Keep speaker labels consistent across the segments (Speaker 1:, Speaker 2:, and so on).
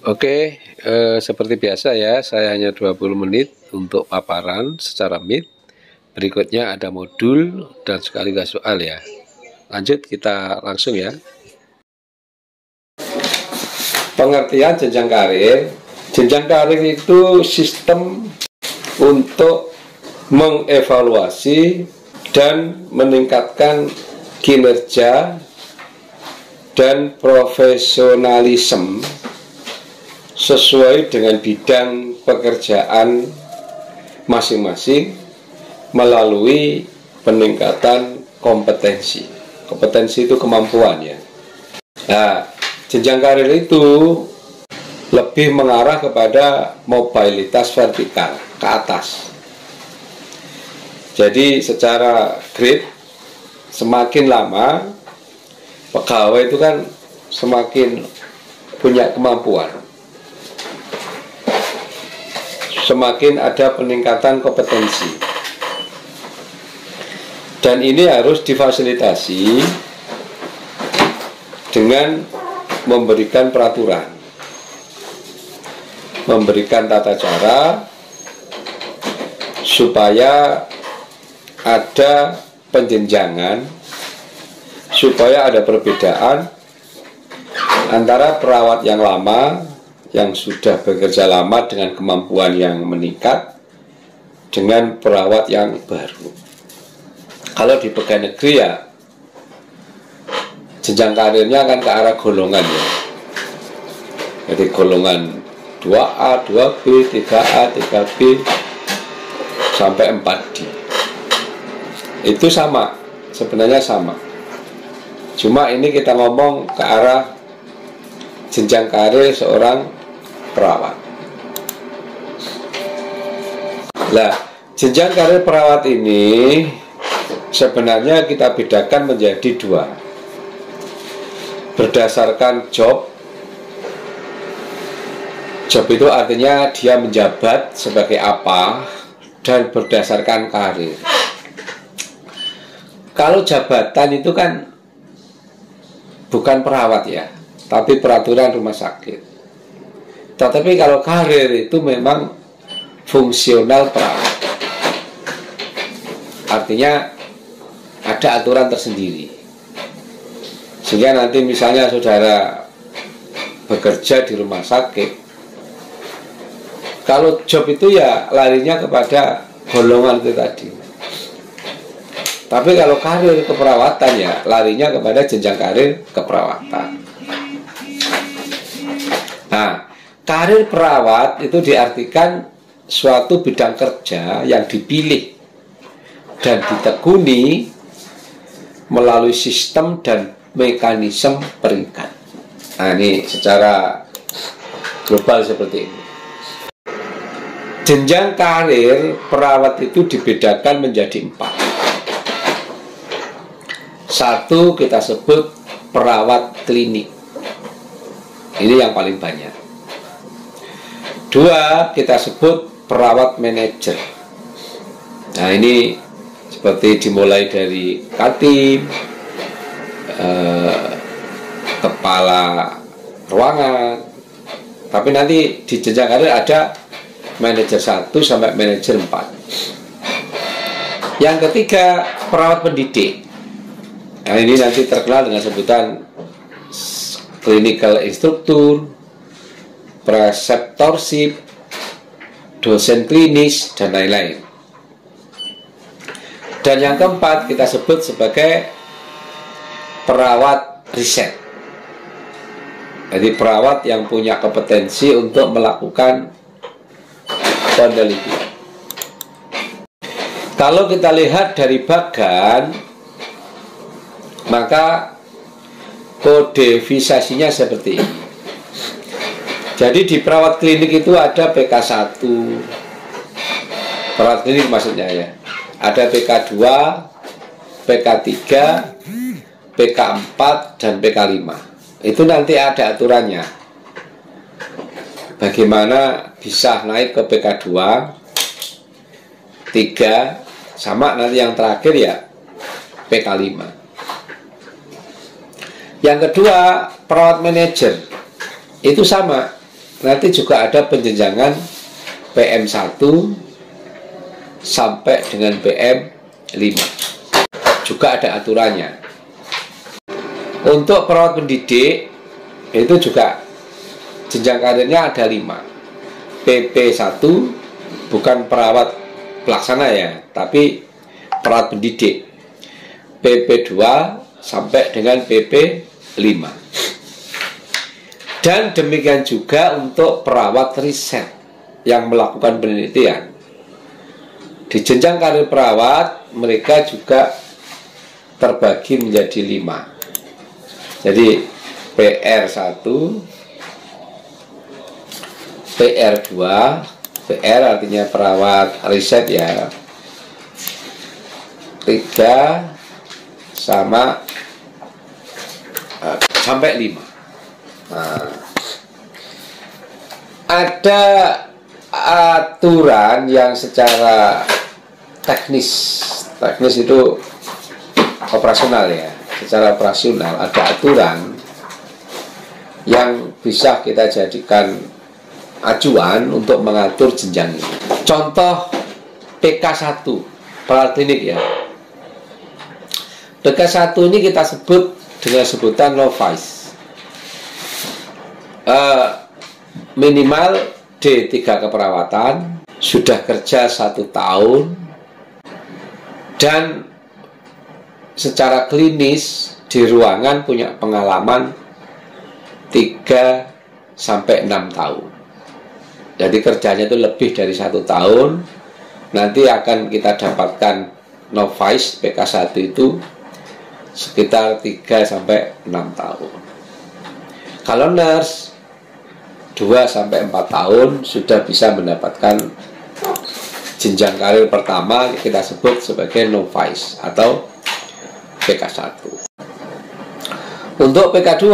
Speaker 1: Oke, seperti biasa ya, saya hanya 20 menit untuk paparan secara Meet. Berikutnya ada modul dan sekaligus soal ya. Lanjut, kita langsung ya. Pengertian jenjang karir. Jenjang karir itu sistem untuk mengevaluasi dan meningkatkan kinerja dan profesionalisme sesuai dengan bidang pekerjaan masing-masing melalui peningkatan kompetensi. Kompetensi itu kemampuan ya. Nah, jenjang karir itu lebih mengarah kepada mobilitas vertikal ke atas. Jadi secara grade semakin lama pegawai itu kan semakin punya kemampuan, semakin ada peningkatan kompetensi, dan ini harus difasilitasi dengan memberikan peraturan, memberikan tata cara supaya ada penjenjangan, supaya ada perbedaan antara perawat yang lama yang sudah bekerja lama dengan kemampuan yang meningkat dengan perawat yang baru. Kalau di pegawai negeri ya jenjang karirnya akan ke arah golongan ya. Jadi golongan 2A, 2B, 3A, 3B sampai 4D. Itu sama, sebenarnya sama. Cuma ini kita ngomong ke arah jenjang karir seorang perawat. Nah, jenjang karir perawat ini sebenarnya kita bedakan menjadi dua. Berdasarkan job. Job itu artinya dia menjabat sebagai apa, dan berdasarkan karir. Kalau jabatan itu kan bukan perawat ya, tapi peraturan rumah sakit. Tetapi kalau karir itu memang fungsional perawat. Artinya ada aturan tersendiri. Sehingga nanti misalnya saudara bekerja di rumah sakit, kalau job itu ya larinya kepada golongan itu tadi. Tapi kalau karir keperawatan ya larinya kepada jenjang karir keperawatan. Nah, karir perawat itu diartikan suatu bidang kerja yang dipilih dan ditekuni melalui sistem dan mekanisme peringkat. Nah, ini secara global seperti ini. Jenjang karir perawat itu dibedakan menjadi 4. Satu kita sebut perawat klinik. Ini yang paling banyak. 2 kita sebut perawat manajer. Nah, ini seperti dimulai dari katim, kepala ruangan. Tapi nanti di jenjang karir ada manajer 1 sampai manajer 4. Yang ketiga perawat pendidik. Nah, ini nanti terkenal dengan sebutan clinical instructor, preceptorship, dosen klinis, dan lain-lain. Dan yang keempat kita sebut sebagai perawat riset. Jadi perawat yang punya kompetensi untuk melakukan penelitian. Kalau kita lihat dari bagan, maka kodifikasinya seperti ini. Jadi di perawat klinik itu ada PK1, perawat klinik maksudnya ya. Ada PK2, PK3, PK4, dan PK5. Itu nanti ada aturannya. Bagaimana bisa naik ke PK2, 3, sama nanti yang terakhir ya PK5. Yang kedua, perawat manajer itu sama, nanti juga ada penjenjangan PM1 sampai dengan PM5. Juga ada aturannya. Untuk perawat pendidik itu juga jenjang karirnya ada 5. PP1 bukan perawat pelaksana ya, tapi perawat pendidik. PP2 sampai dengan PP5. Dan demikian juga untuk perawat riset yang melakukan penelitian. Di jenjang karir perawat mereka juga terbagi menjadi 5. Jadi PR1, PR2, PR artinya perawat riset ya, 3 sama sampai 5. Nah, ada aturan yang secara teknis itu operasional ya. Secara operasional ada aturan yang bisa kita jadikan acuan untuk mengatur jenjang ini. Contoh PK1 perawat klinik ya. PK1 ini kita sebut dengan sebutan novice. Minimal D3 keperawatan, sudah kerja 1 tahun, dan secara klinis di ruangan punya pengalaman 3 sampai 6 tahun. Jadi kerjanya itu lebih dari 1 tahun. Nanti akan kita dapatkan novice PK1 itu sekitar 3 sampai 6 tahun. Kalau nurse 2 sampai 4 tahun sudah bisa mendapatkan jenjang karir pertama, kita sebut sebagai novice atau PK1. Untuk PK2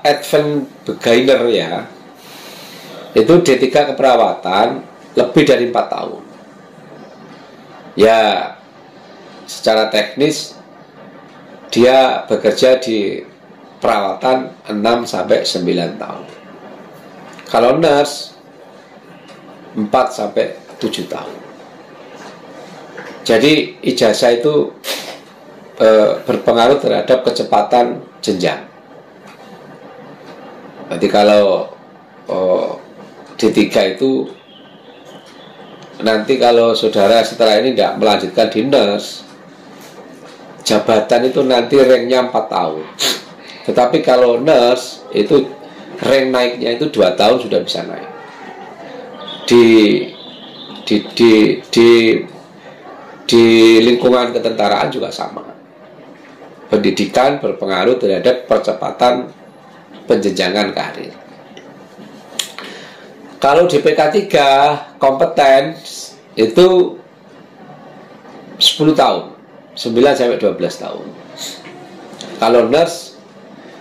Speaker 1: advanced beginner ya, itu D3 keperawatan lebih dari 4 tahun. Ya, secara teknis dia bekerja di perawatan 6 sampai 9 tahun. Kalau nurse 4 sampai 7 tahun. Jadi ijazah itu berpengaruh terhadap kecepatan jenjang. Nanti kalau D3 itu, nanti kalau saudara setelah ini tidak melanjutkan di nurse, jabatan itu nanti ranknya 4 tahun. Tetapi kalau nurse itu rank naiknya itu 2 tahun sudah bisa naik. Di lingkungan ketentaraan juga sama. Pendidikan berpengaruh terhadap percepatan penjenjangan karir. Kalau di PK3 kompeten itu 10 tahun, 9 sampai 12 tahun. Kalau nurse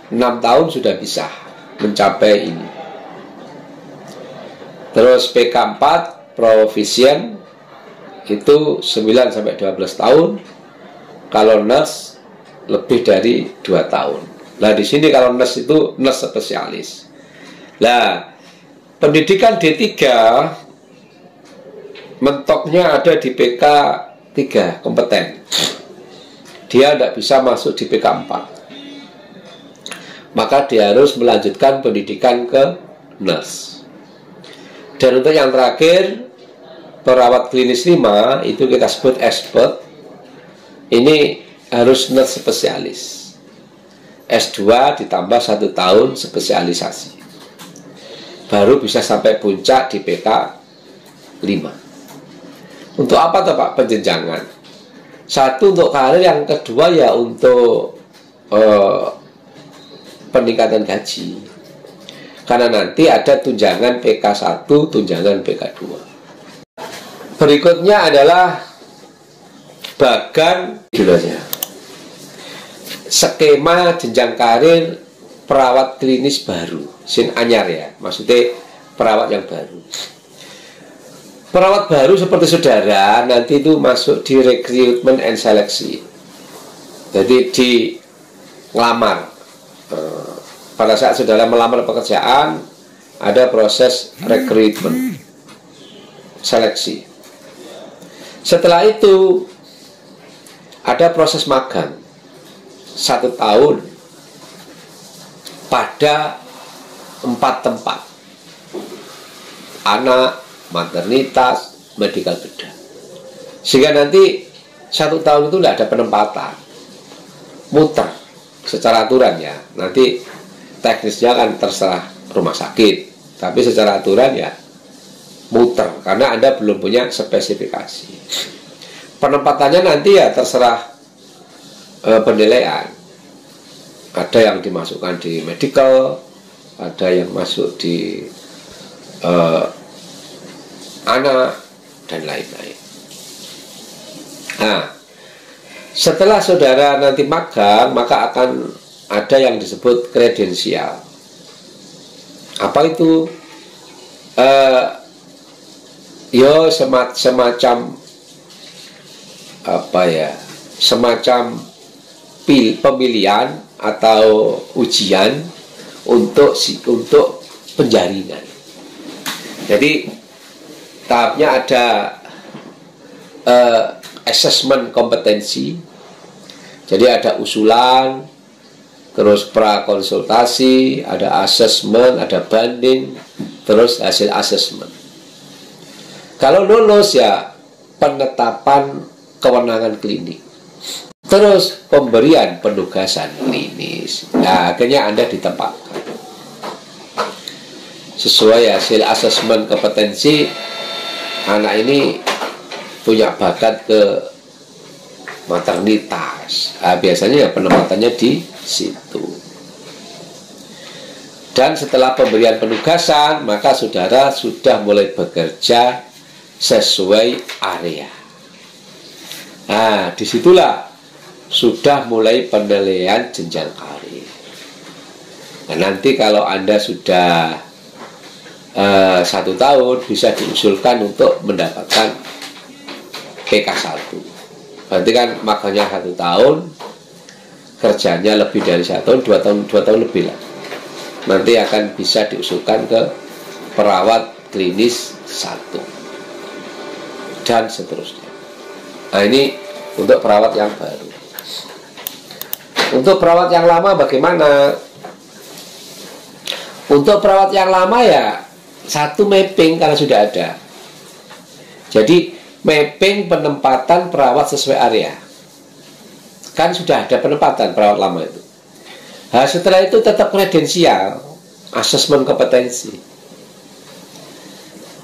Speaker 1: 6 tahun sudah bisa mencapai ini. Terus PK4 proficient itu 9 sampai 12 tahun. Kalau nurse lebih dari 2 tahun. Nah, di sini kalau nurse itu nurse spesialis. Nah, pendidikan D3 mentoknya ada di PK3 kompeten. Dia tidak bisa masuk di PK4. Maka dia harus melanjutkan pendidikan ke nurse. Dan untuk yang terakhir, perawat klinis 5 itu kita sebut expert. Ini harus nurse spesialis. S2 ditambah 1 tahun spesialisasi. Baru bisa sampai puncak di PK5. Untuk apa tuh Pak penjenjangan? Satu untuk karir, yang kedua ya untuk peningkatan gaji. Karena nanti ada tunjangan PK1, tunjangan PK2. Berikutnya adalah bagan skema jenjang karir perawat klinis baru, sin anyar ya, maksudnya perawat yang baru. Perawat baru seperti saudara nanti itu masuk di recruitment and seleksi. Jadi di ngelamar. Pada saat saudara melamar pekerjaan, ada proses rekrutmen, seleksi. Setelah itu ada proses magang 1 tahun pada 4 tempat: anak, maternitas, medical bedah. Sehingga nanti 1 tahun itu tidak ada penempatan, muter secara aturan ya. Nanti teknisnya kan terserah rumah sakit, tapi secara aturan ya muter, karena Anda belum punya spesifikasi. Penempatannya nanti ya terserah penilaian. Ada yang dimasukkan di medical, ada yang masuk di anak, dan lain-lain. Nah, setelah saudara nanti magang, maka akan ada yang disebut kredensial. Apa itu? Semacam apa ya? Semacam pemilihan atau ujian untuk penjaringan. Jadi tahapnya ada assessment kompetensi. Jadi ada usulan, terus prakonsultasi, ada assessment, ada banding, terus hasil assessment. Kalau lulus ya penetapan kewenangan klinik, terus pemberian penugasan klinis. Nah, akhirnya Anda ditempatkan sesuai hasil asesmen kompetensi. Anak ini punya bakat ke maternitas. Nah, biasanya ya penempatannya di situ. Dan setelah pemberian penugasan, maka saudara sudah mulai bekerja sesuai area. Nah, disitulah sudah mulai penilaian jenjang karir. Nah, nanti kalau Anda sudah 1 tahun, bisa diusulkan untuk mendapatkan PK1. Berarti kan makanya 1 tahun, kerjanya lebih dari 1 tahun, 2 tahun lebih lah. Nanti akan bisa diusulkan ke perawat klinis 1 dan seterusnya. Nah, ini untuk perawat yang baru. Untuk perawat yang lama bagaimana? Untuk perawat yang lama ya 1 mapping karena sudah ada. Jadi mapping penempatan perawat sesuai area. Kan sudah ada penempatan perawat lama itu. Nah, setelah itu tetap kredensial, asesmen kompetensi.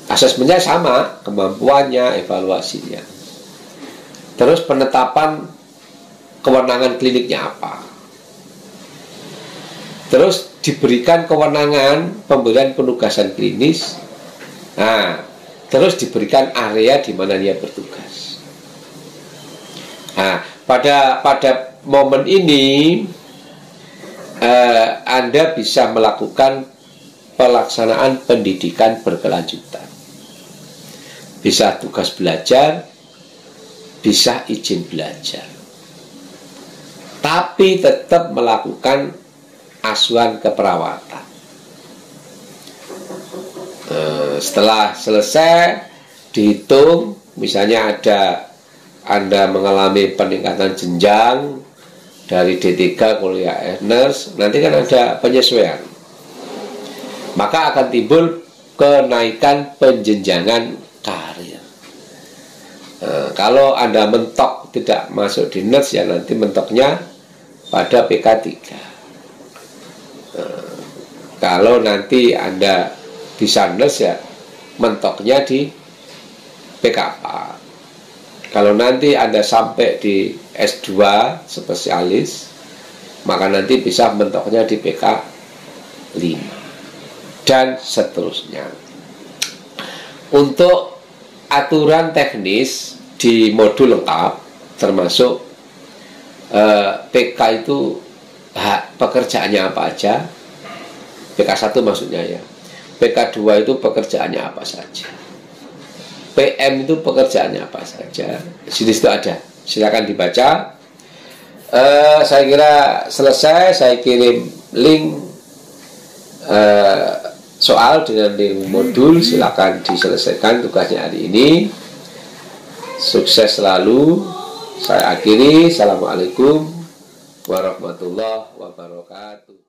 Speaker 1: Asesmennya sama, kemampuannya, evaluasinya. Terus penetapan kewenangan kliniknya apa. Terus diberikan kewenangan pemberian penugasan klinis. Nah, terus diberikan area di mana dia bertugas. Nah, pada momen ini Anda bisa melakukan pelaksanaan pendidikan berkelanjutan. Bisa tugas belajar, bisa izin belajar. Tapi tetap melakukan asuhan keperawatan. Setelah selesai dihitung, misalnya Anda mengalami peningkatan jenjang dari D3 kuliah nurse, nanti kan ada penyesuaian. Maka akan timbul kenaikan penjenjangan karir. Kalau Anda mentok tidak masuk di nurse, ya nanti mentoknya pada PK3. Kalau nanti Anda bisa nurse, ya mentoknya di PK4. Kalau nanti Anda sampai di S2 spesialis, maka nanti bisa mentoknya di PK5 dan seterusnya. Untuk aturan teknis di modul lengkap termasuk PK itu pekerjaannya apa aja, PK1 maksudnya ya, PK2 itu pekerjaannya apa saja, PM itu pekerjaannya apa saja. Di situ ada, silakan dibaca. Saya kira selesai. Saya kirim link soal dengan link modul, silakan diselesaikan tugasnya hari ini. Sukses selalu. Saya akhiri. Assalamualaikum warahmatullahi wabarakatuh.